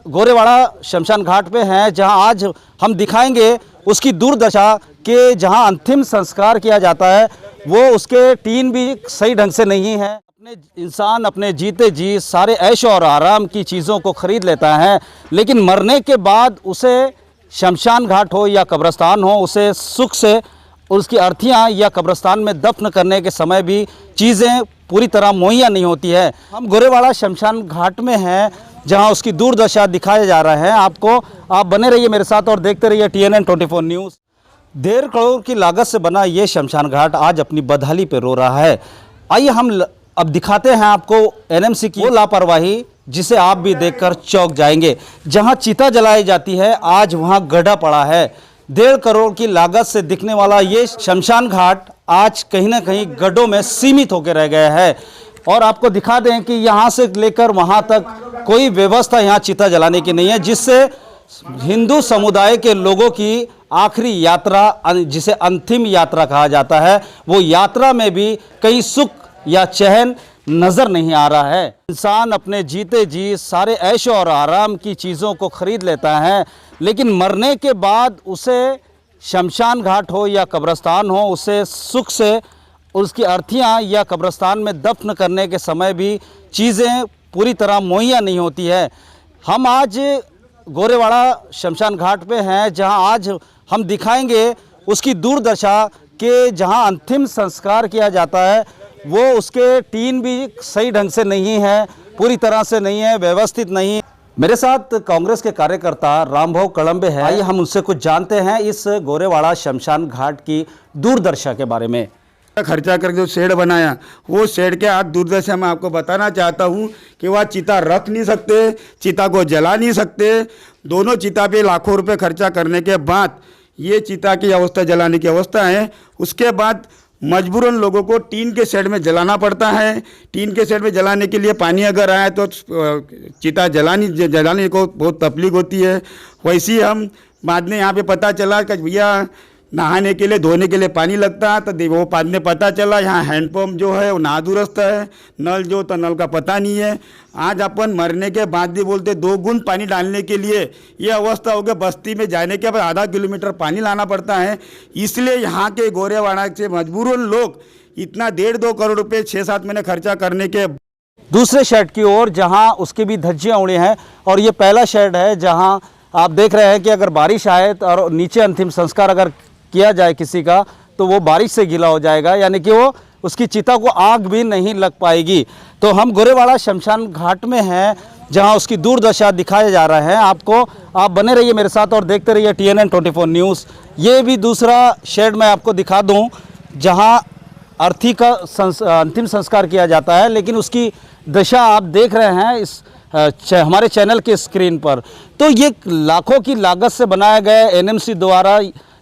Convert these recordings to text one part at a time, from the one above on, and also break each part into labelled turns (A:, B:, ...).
A: गोरेवाड़ा शमशान घाट पे हैं, जहां आज हम दिखाएंगे उसकी दुर्दशा कि जहां अंतिम संस्कार किया जाता है वो उसके टीन भी सही ढंग से नहीं है। अपने इंसान अपने जीते जी सारे ऐश और आराम की चीज़ों को ख़रीद लेता है, लेकिन मरने के बाद उसे शमशान घाट हो या कब्रिस्तान हो, उसे सुख से उसकी अर्थियां या कब्रिस्तान में दफन करने के समय भी चीज़ें पूरी तरह मुहैया नहीं होती है। हम गोरेवाड़ा शमशान घाट में हैं, जहां उसकी दुर्दशा दिखाया जा रहा है आपको। आप बने रहिए मेरे साथ और देखते रहिए TNN 24 न्यूज़। 1.5 करोड़ की लागत से बना ये शमशान घाट आज अपनी बदहाली पे रो रहा है। आइए हम अब दिखाते हैं आपको NMC की वो लापरवाही, जिसे आप भी देखकर चौंक जाएंगे। जहां चिता जलाई जाती है आज वहां गड्ढा पड़ा है। 1.5 करोड़ की लागत से दिखने वाला ये शमशान घाट आज कहीं ना कहीं गड्ढों में सीमित होकर रह गया है। और आपको दिखा दें कि यहाँ से लेकर वहाँ तक कोई व्यवस्था यहाँ चिता जलाने की नहीं है, जिससे हिंदू समुदाय के लोगों की आखिरी यात्रा, जिसे अंतिम यात्रा कहा जाता है, वो यात्रा में भी कहीं सुख या चैन नज़र नहीं आ रहा है। इंसान अपने जीते जी सारे ऐश और आराम की चीज़ों को ख़रीद लेता है, लेकिन मरने के बाद उसे शमशान घाट हो या कब्रिस्तान हो, उसे सुख से उसकी अर्थियां या कब्रिस्तान में दफन करने के समय भी चीज़ें पूरी तरह मुहैया नहीं होती है। हम आज गोरेवाड़ा शमशान घाट पे हैं, जहां आज हम दिखाएंगे उसकी दुर्दशा कि जहां अंतिम संस्कार किया जाता है वो उसके टीन भी सही ढंग से नहीं है, पूरी तरह से नहीं है, व्यवस्थित नहीं है। मेरे साथ कांग्रेस के कार्यकर्ता रामभाऊ कड़ंबे हैं। आइए हम उनसे कुछ जानते हैं इस गोरेवाड़ा शमशान घाट की दुर्दशा के बारे में।
B: खर्चा करके जो शेड बनाया, वो शेड के आज दुर्दशा मैं आपको बताना चाहता हूँ कि वह चिता रख नहीं सकते, चिता को जला नहीं सकते। दोनों चिता पे लाखों रुपए खर्चा करने के बाद ये चिता की अवस्था, जलाने की अवस्था है। उसके बाद मजबूरन लोगों को टीन के शेड में जलाना पड़ता है। टीन के शेड में जलाने के लिए पानी अगर आए तो चिता जलाने को बहुत तकलीफ होती है। वैसे ही हम बाद में यहाँ पे पता चला कि भैया नहाने के लिए, धोने के लिए पानी लगता है, तो वो बाद में पता चला यहाँ हैंडपम्प जो है वो नादुरुस्त है, नल जो तो नल का पता नहीं है। आज अपन मरने के बाद भी बोलते 2 गुण पानी डालने के लिए ये अवस्था हो गई। बस्ती में जाने के बाद आधा किलोमीटर पानी लाना पड़ता है। इसलिए यहाँ के गोरेवाड़ा से मजबूरन लोग इतना 1.5-2 करोड़ रुपये 6-7 महीने खर्चा करने के
A: दूसरे शेड की ओर, जहाँ उसकी भी धज्जियाँ उड़ी हैं। और ये पहला शेड है जहाँ आप देख रहे हैं कि अगर बारिश आए तो और नीचे अंतिम संस्कार अगर किया जाए किसी का, तो वो बारिश से गीला हो जाएगा, यानी कि वो उसकी चिता को आग भी नहीं लग पाएगी। तो हम गोरेवाड़ा शमशान घाट में हैं, जहां उसकी दुर्दशा दिखाया जा रहा है आपको। आप बने रहिए मेरे साथ और देखते रहिए TNN 24 न्यूज़। ये भी दूसरा शेड मैं आपको दिखा दूं, जहां अर्थी का अंतिम संस्कार किया जाता है, लेकिन उसकी दशा आप देख रहे हैं इस हमारे चैनल के स्क्रीन पर। तो ये लाखों की लागत से बनाया गया NMC द्वारा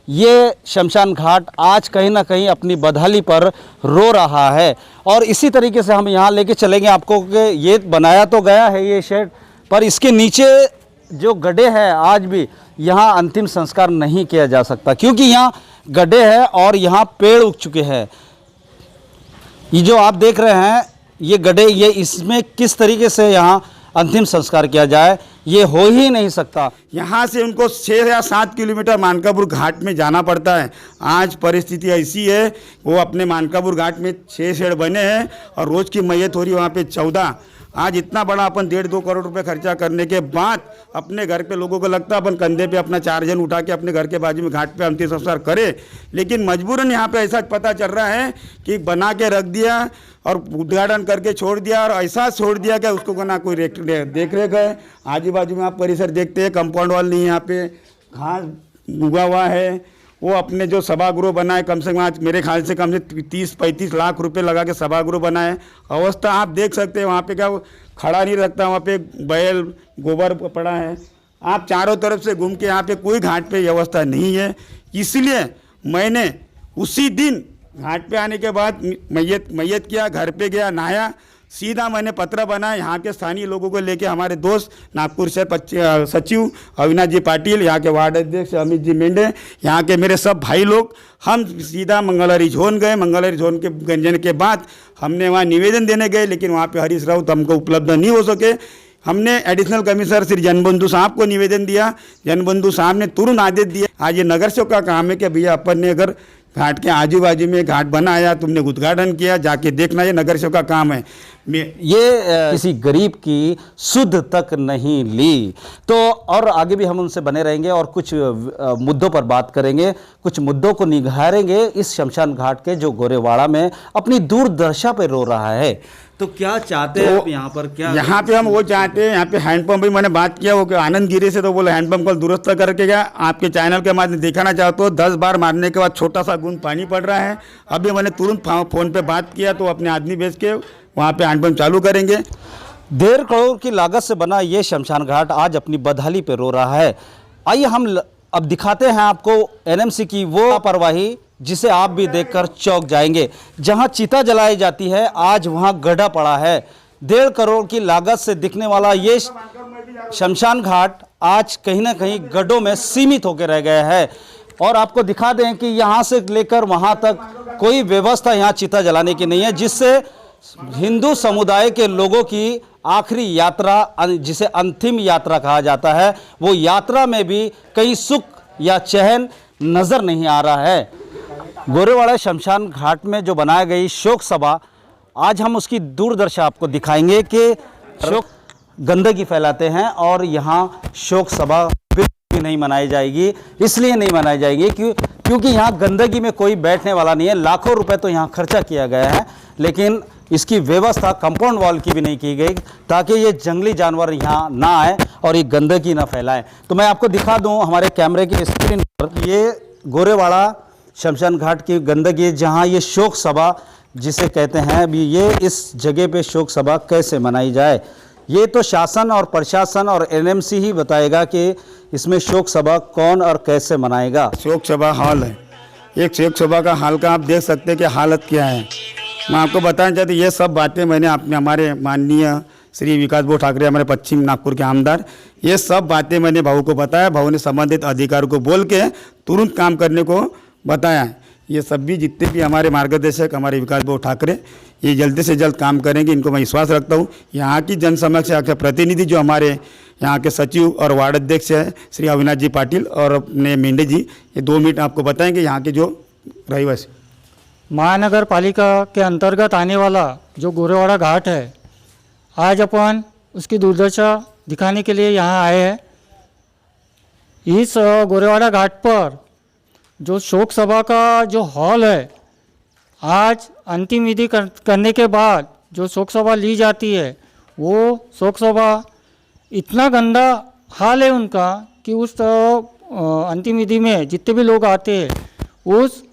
A: ये शमशान घाट आज कहीं ना कहीं अपनी बदहाली पर रो रहा है। और इसी तरीके से हम यहाँ लेके चलेंगे आपको कि ये बनाया तो गया है ये शेड, पर इसके नीचे जो गड्ढे हैं आज भी यहाँ अंतिम संस्कार नहीं किया जा सकता, क्योंकि यहाँ गड्ढे हैं और यहाँ पेड़ उग चुके हैं। ये जो आप देख रहे हैं ये गड्ढे, ये इसमें किस तरीके से यहाँ अंतिम संस्कार किया जाए ये हो ही नहीं सकता।
B: यहाँ से उनको 6 या 7 किलोमीटर मानकापुर घाट में जाना पड़ता है। आज परिस्थिति ऐसी है, वो अपने मानकापुर घाट में 6 शेड बने हैं और रोज़ की मैयत हो रही है वहाँ पे 14। आज इतना बड़ा अपन 1.5-2 करोड़ रुपए खर्चा करने के बाद अपने घर पे लोगों को लगता है अपन कंधे पे अपना 4 जन उठा के अपने घर के बाजू में घाट पे अंतिम संस्कार करें, लेकिन मजबूरन यहाँ पे ऐसा पता चल रहा है कि बना के रख दिया और उद्घाटन करके छोड़ दिया, और ऐसा छोड़ दिया कि उसको ना कोई देख रेख है। आजू बाजू में आप परिसर देखते हैं, कंपाउंड वॉल नहीं, यहाँ पे घास उगा हुआ है। वो अपने जो सभागृह बनाए, कम से कम आज मेरे ख्याल से कम से 30-35 लाख रुपए लगा के सभागृह बनाए। अवस्था आप देख सकते हैं, वहाँ पे क्या खड़ा नहीं रखता, वहाँ पे बैल गोबर पड़ा है। आप चारों तरफ से घूम के यहाँ पे कोई घाट पे व्यवस्था नहीं है। इसलिए मैंने उसी दिन घाट पे आने के बाद मैयत किया, घर पे गया, नहाया, सीधा मैंने पत्र बनाया यहाँ के स्थानीय लोगों को लेके, हमारे दोस्त नागपुर से सचिव अविनाश जी पाटिल, यहाँ के वार्ड अध्यक्ष अमित जी मेंढे, यहाँ के मेरे सब भाई लोग, हम सीधा मंगलहरी जोन गए। मंगलहरी जोन के गंजन के बाद हमने वहाँ निवेदन देने गए, लेकिन वहाँ पे हरीश राउत हमको उपलब्ध नहीं हो सके। हमने एडिशनल कमिश्नर श्री जनबंधु साहब को निवेदन दिया। जनबंधु साहब ने तुरंत आदेश दिया। आज ये नगर सेवक का काम है कि भैया अपन ने अगर घाट के आजू बाजू में घाट बनाया, तुमने उद्घाटन किया, जाके देखना, ये नगर सेवक का काम है।
A: ये किसी गरीब की सुध तक नहीं ली। तो और आगे भी हम उनसे बने रहेंगे और कुछ मुद्दों पर बात करेंगे, कुछ मुद्दों को निखारेंगे इस शमशान घाट के जो गोरेवाड़ा में अपनी दुर्दशा पे रो रहा है। तो क्या चाहते हैं आप यहाँ पर? क्या
B: यहाँ पे हम वो चाहते हैं, यहाँ पे हैंडपम्प भी मैंने बात किया, वो कि आनंद गिरी से तो बोले हैंडपम्प को दुरुस्त करके गया। आपके चैनल के माध्यम दिखाना चाहते हो, 10 बार मारने के बाद छोटा सा बूंद पानी पड़ रहा है। अभी मैंने तुरंत फ़ोन पे बात किया तो अपने आदमी भेज के वहाँ पे हैंडपम्प चालू करेंगे।
A: 1.5 करोड़ की लागत से बना ये शमशान घाट आज अपनी बदहाली पे रो रहा है। आइए हम अब दिखाते हैं आपको एनएमसी की वो लापरवाही जिसे आप भी देखकर चौंक जाएंगे। जहां चिता जलाई जाती है आज वहां गड्ढा पड़ा है। 1.5 करोड़ की लागत से दिखने वाला ये शमशान घाट आज कहीं ना कहीं गड्ढों में सीमित होकर रह गया है। और आपको दिखा दें कि यहां से लेकर वहां तक कोई व्यवस्था यहां चिता जलाने की नहीं है, जिससे हिंदू समुदाय के लोगों की आखिरी यात्रा, जिसे अंतिम यात्रा कहा जाता है, वो यात्रा में भी कहीं सुख या चैन नजर नहीं आ रहा है। गोरेवाड़ा शमशान घाट में जो बनाई गई शोक सभा, आज हम उसकी दूरदर्शा आपको दिखाएंगे कि शोक गंदगी फैलाते हैं और यहाँ शोक सभा बिल्कुल भी नहीं मनाई जाएगी। इसलिए नहीं मनाई जाएगी क्योंकि यहाँ गंदगी में कोई बैठने वाला नहीं है। लाखों रुपए तो यहाँ खर्चा किया गया है, लेकिन इसकी व्यवस्था कंपाउंड वॉल की भी नहीं की गई ताकि ये जंगली जानवर यहाँ ना आए और ये गंदगी ना फैलाएं। तो मैं आपको दिखा दूँ हमारे कैमरे की स्क्रीन पर, ये गोरेवाड़ा शमशान घाट की गंदगी, जहाँ ये शोक सभा जिसे कहते हैं, अभी ये इस जगह पे शोक सभा कैसे मनाई जाए, ये तो शासन और प्रशासन और एनएमसी ही बताएगा कि इसमें शोक सभा कौन और कैसे मनाएगा।
B: शोक सभा हॉल है, एक शोक सभा का हाल का आप देख सकते हैं कि हालत क्या है। मैं आपको बताना चाहती हूँ, ये सब बातें मैंने अपने हमारे माननीय श्री विकास भाऊ ठाकरे, हमारे पश्चिम नागपुर के आमदार, ये सब बातें मैंने भाऊ को बताया। भाऊ ने संबंधित अधिकारी को बोल के तुरंत काम करने को बताया। ये सब भी जितने भी हमारे मार्गदर्शक हमारे विकास भाऊ ठाकरे, ये जल्दी से जल्द काम करेंगे, इनको मैं विश्वास रखता हूँ। यहाँ की जनसमस्या के प्रतिनिधि जो हमारे यहाँ के सचिव और वार्ड अध्यक्ष है श्री अविनाश जी पाटिल और अपने मेंढे जी, ये 2 मिनट आपको बताएंगे यहाँ के जो रहीवासी।
C: महानगर पालिका के अंतर्गत आने वाला जो गोरेवाड़ा घाट है, आज अपन उसकी दुर्दशा दिखाने के लिए यहाँ आए हैं। इस गोरेवाड़ा घाट पर जो शोक सभा का जो हॉल है, आज अंतिम विधि करने के बाद जो शोक सभा ली जाती है, वो शोक सभा इतना गंदा हाल है उनका कि उस अंतिम विधि में जितने भी लोग आते हैं, उस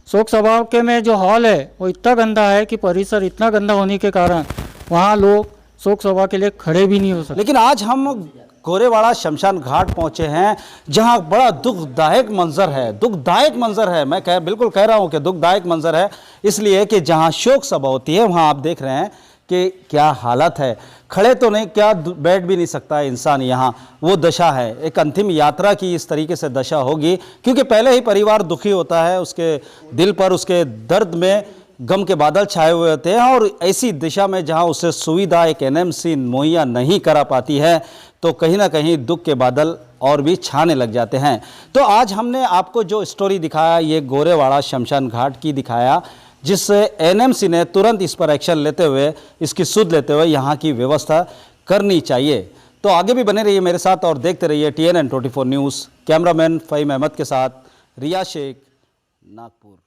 C: शोक सभा के में जो हॉल है वो इतना गंदा है कि परिसर इतना गंदा होने के कारण वहाँ लोग शोक सभा के लिए खड़े भी नहीं हो सकते।
A: लेकिन आज हम गोरेवाड़ा शमशान घाट पहुंचे हैं, जहां बड़ा दुखदायक मंजर है। दुखदायक मंजर है, मैं बिल्कुल कह रहा हूं कि दुखदायक मंजर है, इसलिए कि जहां शोक सभा होती है वहां आप देख रहे हैं कि क्या हालत है। खड़े तो नहीं, क्या बैठ भी नहीं सकता है इंसान, यहाँ वो दशा है। एक अंतिम यात्रा की इस तरीके से दशा होगी क्योंकि पहले ही परिवार दुखी होता है, उसके दिल पर उसके दर्द में गम के बादल छाए हुए होते हैं, और ऐसी दिशा में जहां उसे सुविधा एक एनएमसी मुहैया नहीं करा पाती है, तो कहीं ना कहीं दुख के बादल और भी छाने लग जाते हैं। तो आज हमने आपको जो स्टोरी दिखाया, ये गोरेवाड़ा शमशान घाट की दिखाया, जिससे एनएमसी ने तुरंत इस पर एक्शन लेते हुए, इसकी सुध लेते हुए यहाँ की व्यवस्था करनी चाहिए। तो आगे भी बने रहिए मेरे साथ और देखते रहिए TNN 24 news. Cameraman Faheem Ahmed के साथ रिया शेख, नागपुर।